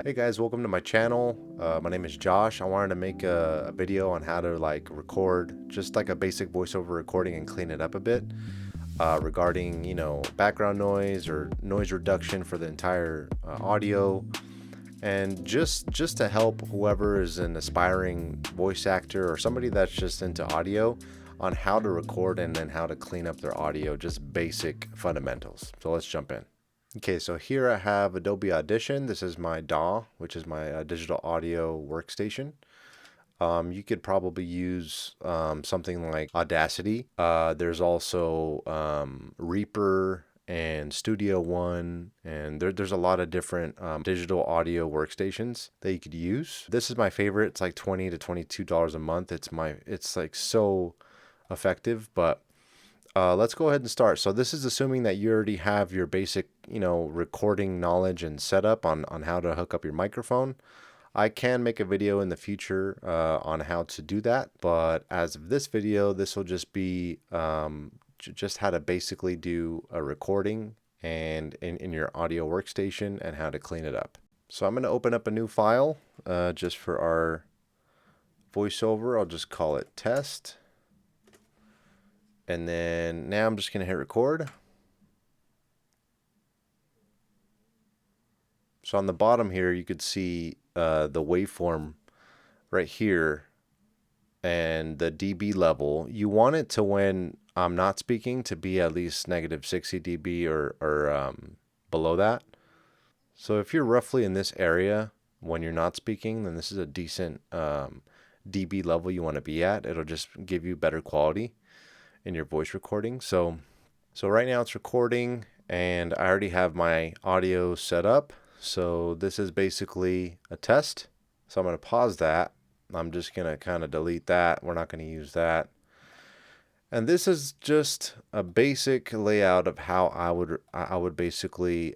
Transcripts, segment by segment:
Hey guys, welcome to my channel. My name is Josh. I wanted to make a video on how to record just like a basic voiceover recording and clean it up a bit regarding background noise or noise reduction for the entire audio, and just to help whoever is an aspiring voice actor or somebody that's just into audio on how to record and then how to clean up their audio, just basic fundamentals. So let's jump in. Okay, so here I have Adobe Audition. This is my DAW, which is my digital audio workstation. You could probably use something like Audacity. There's also Reaper and Studio One, and there's a lot of different digital audio workstations that you could use. This is my favorite. It's like $20 to $22 a month. It's like so effective, but let's go ahead and start. So this is assuming that you already have your basic, recording knowledge and setup on how to hook up your microphone. I can make a video in the future on how to do that, but as of this video, this will just be just how to basically do a recording and in your audio workstation and how to clean it up. So I'm going to open up a new file just for our voiceover. I'll just call it test. And then now I'm just going to hit record. So on the bottom here, you could see the waveform right here and the dB level. You want it to, when I'm not speaking, to be at least negative 60 dB or below that. So if you're roughly in this area when you're not speaking, then this is a decent dB level you want to be at. It'll just give you better quality in your voice recording. So right now it's recording and I already have my audio set up. So this is basically a test. So I'm going to pause that. I'm just going to kind of delete that. We're not going to use that. And this is just a basic layout of how I would basically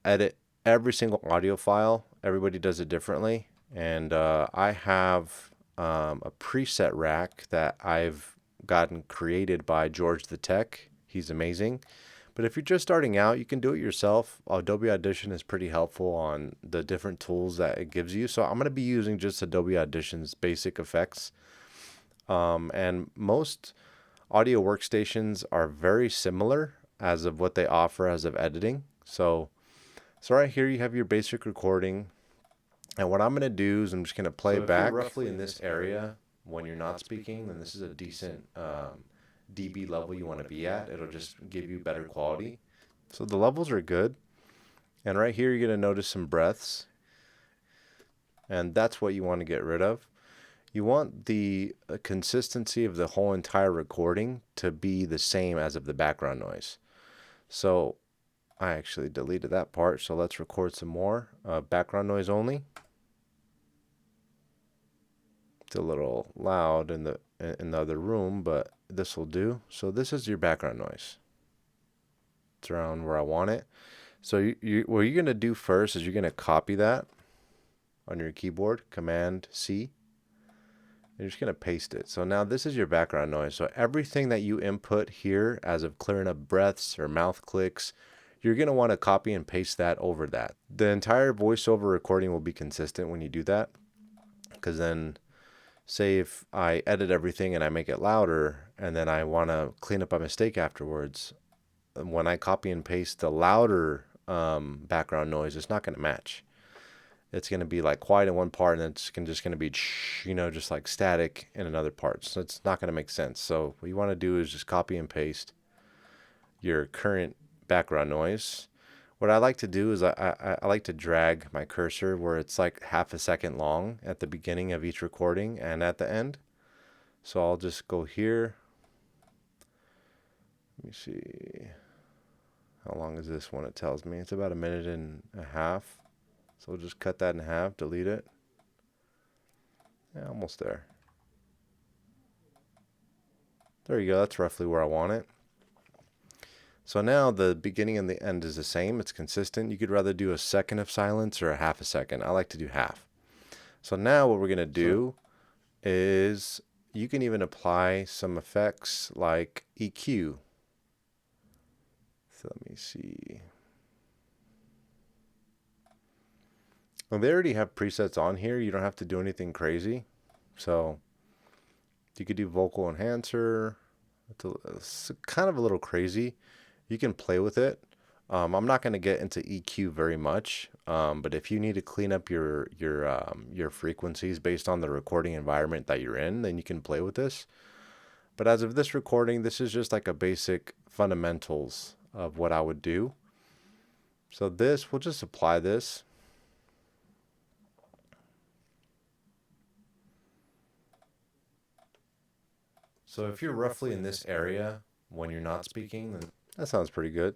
edit every single audio file. Everybody does it differently. And I have a preset rack that I've gotten created by George the Tech. He's amazing. But if you're just starting out, you can do it yourself. Adobe Audition is pretty helpful on the different tools that it gives you. So I'm going to be using just Adobe Audition's basic effects. And most audio workstations are very similar as of what they offer as of editing. So right here you have your basic recording. And what I'm going to do is I'm just going to play back roughly in this area. When you're not speaking, then this is a decent dB level you want to be at. It'll just give you better quality. So the levels are good. And right here, you're going to notice some breaths. And that's what you want to get rid of. You want the consistency of the whole entire recording to be the same as of the background noise. So I actually deleted that part. So let's record some more. Background noise only. It's a little loud in the other room, but this will do. So this is your background noise. It's around where I want it. So what you're going to do first is you're going to copy that on your keyboard, Command C. You're just going to paste it. So now this is your background noise. So everything that you input here as of clearing up breaths or mouth clicks, you're going to want to copy and paste that over that. The entire voiceover recording will be consistent when you do that, because then say if I edit everything and I make it louder and then I want to clean up a mistake afterwards, when I copy and paste the louder background noise, it's not going to match. It's going to be like quiet in one part and it's just going to be, just like static in another part. So it's not going to make sense. So what you want to do is just copy and paste your current background noise. What I like to do is I like to drag my cursor where it's like half a second long at the beginning of each recording and at the end. So I'll just go here. Let me see. How long is this one? It tells me it's about 1.5 minutes. So we'll just cut that in half, delete it. Yeah, almost there. There you go. That's roughly where I want it. So now the beginning and the end is the same. It's consistent. You could rather do a second of silence or a half a second. I like to do half. So now what we're going to do is you can even apply some effects like EQ. So let me see. Well, they already have presets on here. You don't have to do anything crazy. So you could do vocal enhancer. It's kind of a little crazy. You can play with it. I'm not going to get into EQ very much, but if you need to clean up your frequencies based on the recording environment that you're in, then you can play with this. But as of this recording, this is just like a basic fundamentals of what I would do. So this, we'll just apply this. So if you're roughly in this area when you're not speaking, then that sounds pretty good.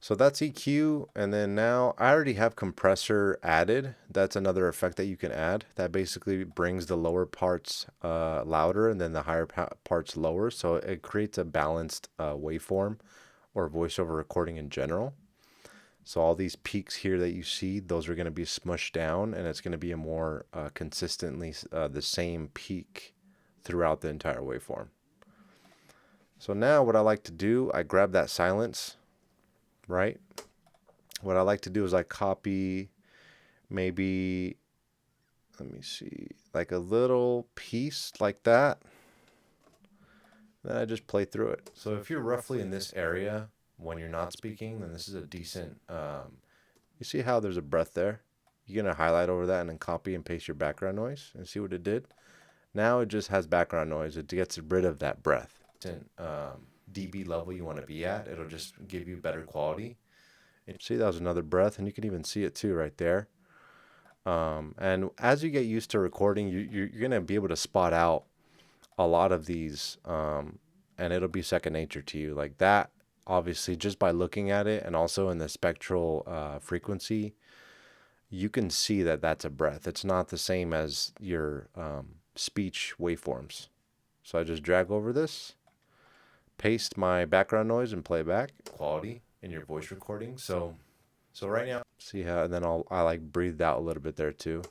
So that's EQ, and then now I already have compressor added. That's another effect that you can add. That basically brings the lower parts louder and then the higher parts lower. So it creates a balanced waveform or voiceover recording in general. So all these peaks here that you see, those are going to be smushed down, and it's going to be a more consistently the same peak throughout the entire waveform. So now what I like to do, I grab that silence, right? What I like to do is I copy maybe, let me see, like a little piece like that. Then I just play through it. So if you're roughly in this area when you're not speaking, then this is a decent, you see how there's a breath there? You're going to highlight over that and then copy and paste your background noise and see what it did. Now it just has background noise. It gets rid of that breath. dB level you want to be at, it'll just give you better quality. And see, that was another breath, and you can even see it too right there. And as you get used to recording, you're going to be able to spot out a lot of these, and it'll be second nature to you. Like that, obviously, just by looking at it, and also in the spectral frequency, you can see that that's a breath. It's not the same as your speech waveforms. So I just drag over this, paste my background noise, and play back. Quality in your voice recording. So right now, see how, and then I like breathed out a little bit there too.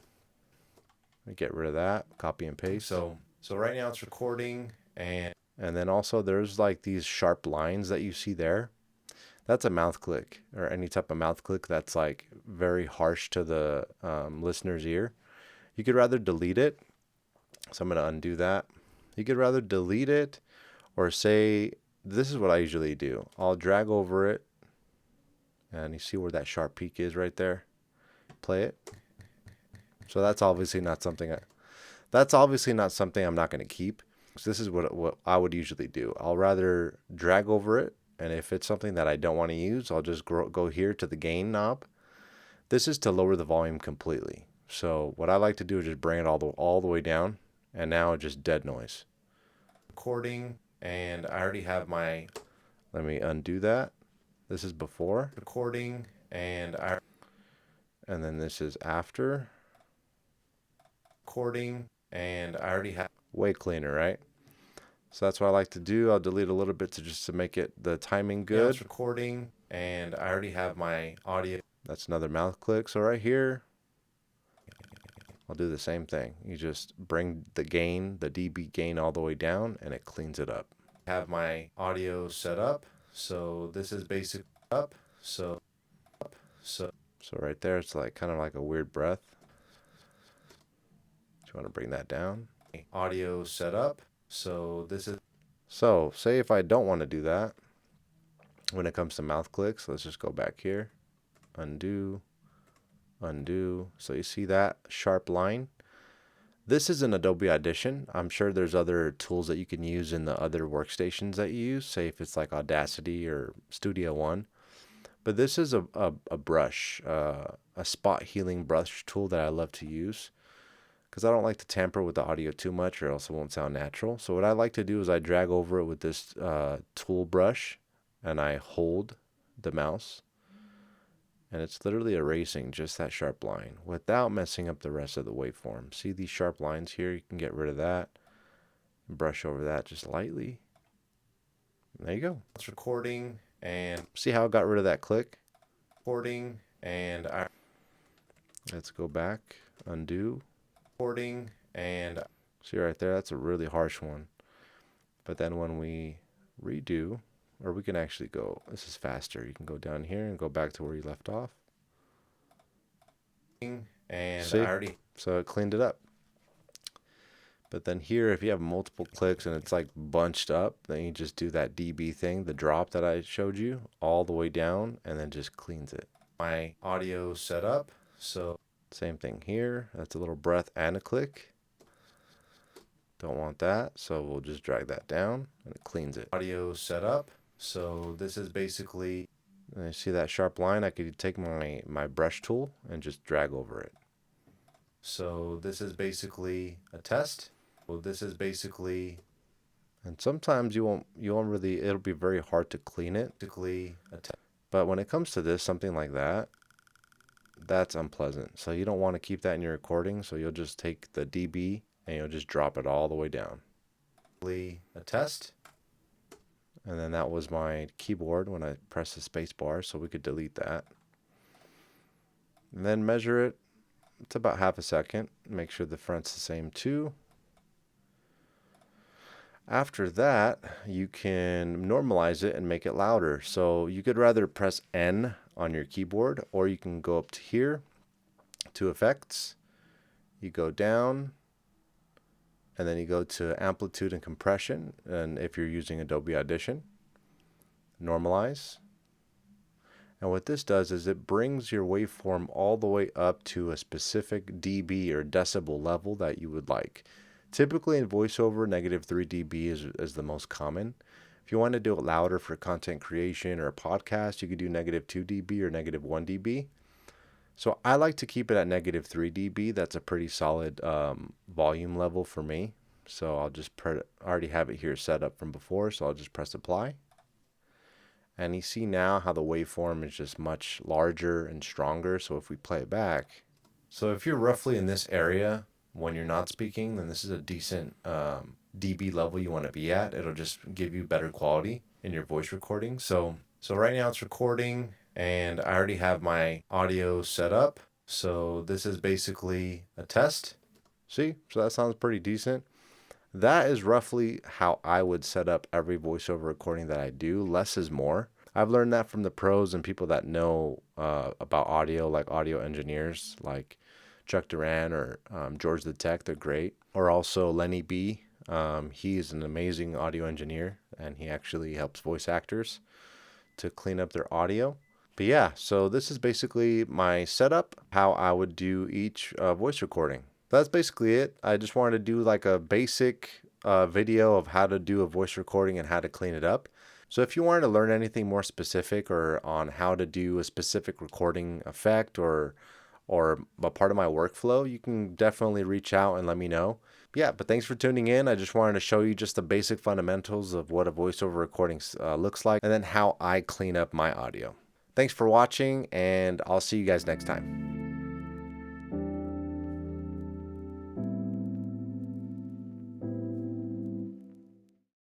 Get rid of that, copy and paste. So right now it's recording, and then also there's like these sharp lines that you see there. That's a mouth click, or any type of mouth click that's like very harsh to the listener's ear. You could rather delete it. So I'm going to undo that. You could rather delete it, or say, this is what I usually do. I'll drag over it, and you see where that sharp peak is right there. Play it. So that's obviously not something I'm not going to keep. So this is what I would usually do. I'll rather drag over it, and if it's something that I don't want to use, I'll just go here to the gain knob. This is to lower the volume completely. So what I like to do is just bring it all the way down, and now it's just dead noise. Recording, and I already have my, let me undo that. This is before recording, and then this is after recording, and I already have way cleaner, right? So that's what I like to do. I'll delete a little bit to make it the timing good. It's recording, and I already have my audio. That's another mouth click. So right here, I'll do the same thing. You just bring the gain, the dB gain, all the way down, and it cleans it up. I have my audio set up. So this is basic up. So right there, it's like kind of like a weird breath. Do you want to bring that down? Audio set up. So this is, so say if I don't want to do that, when it comes to mouth clicks, let's just go back here, undo. So you see that sharp line? This is an Adobe Audition. I'm sure there's other tools that you can use in the other workstations that you use, say if it's like Audacity or Studio One. But this is a brush, a spot healing brush tool that I love to use, because I don't like to tamper with the audio too much, or else it won't sound natural. So what I like to do is I drag over it with this tool brush, and I hold the mouse, and it's literally erasing just that sharp line without messing up the rest of the waveform. See these sharp lines here? You can get rid of that. Brush over that just lightly. There you go. It's recording, and see how I got rid of that click? Recording, and let's go back, undo. Recording, and see right there, that's a really harsh one. But then when we redo, or we can actually go, this is faster. You can go down here and go back to where you left off. and see? So it cleaned it up. But then here, if you have multiple clicks and it's like bunched up, then you just do that dB thing, the drop that I showed you, all the way down, and then just cleans it. My audio set up, so same thing here. That's a little breath and a click. Don't want that, so we'll just drag that down and it cleans it. Audio set up, so this is basically, you see that sharp line? I could take my brush tool and just drag over it. So this is basically a test. Well, this is basically, and sometimes you won't really, it'll be very hard to clean it. But when it comes to this, something like that, that's unpleasant. So you don't want to keep that in your recording. So you'll just take the dB and you'll just drop it all the way down. A test. And then that was my keyboard when I pressed the space bar, so we could delete that. And then measure it. It's about half a second. Make sure the front's the same too. After that, you can normalize it and make it louder. So you could rather press N on your keyboard, or you can go up to here to effects. You go down, and then you go to amplitude and compression. And if you're using Adobe Audition, normalize. And what this does is it brings your waveform all the way up to a specific dB or decibel level that you would like. Typically in voiceover, -3 dB is the most common. If you want to do it louder for content creation or a podcast, you could do -2 dB or -1 dB. So I like to keep it at -3 dB. That's a pretty solid volume level for me. So I'll just I already have it here set up from before, so I'll just press apply. And you see now how the waveform is just much larger and stronger. So if we play it back, so if you're roughly in this area when you're not speaking, then this is a decent dB level you want to be at. It'll just give you better quality in your voice recording. So right now it's recording and I already have my audio set up. So this is basically a test. See, so that sounds pretty decent. That is roughly how I would set up every voiceover recording that I do. Less is more. I've learned that from the pros and people that know about audio, like audio engineers like Chuck Duran or George the Tech. They're great. Or also Lenny B. He's an amazing audio engineer and he actually helps voice actors to clean up their audio. But yeah, so this is basically my setup, how I would do each voice recording. That's basically it. I just wanted to do like a basic video of how to do a voice recording and how to clean it up. So if you wanted to learn anything more specific or on how to do a specific recording effect or a part of my workflow, you can definitely reach out and let me know. Yeah, but thanks for tuning in. I just wanted to show you just the basic fundamentals of what a voiceover recording looks like and then how I clean up my audio. Thanks for watching and I'll see you guys next time.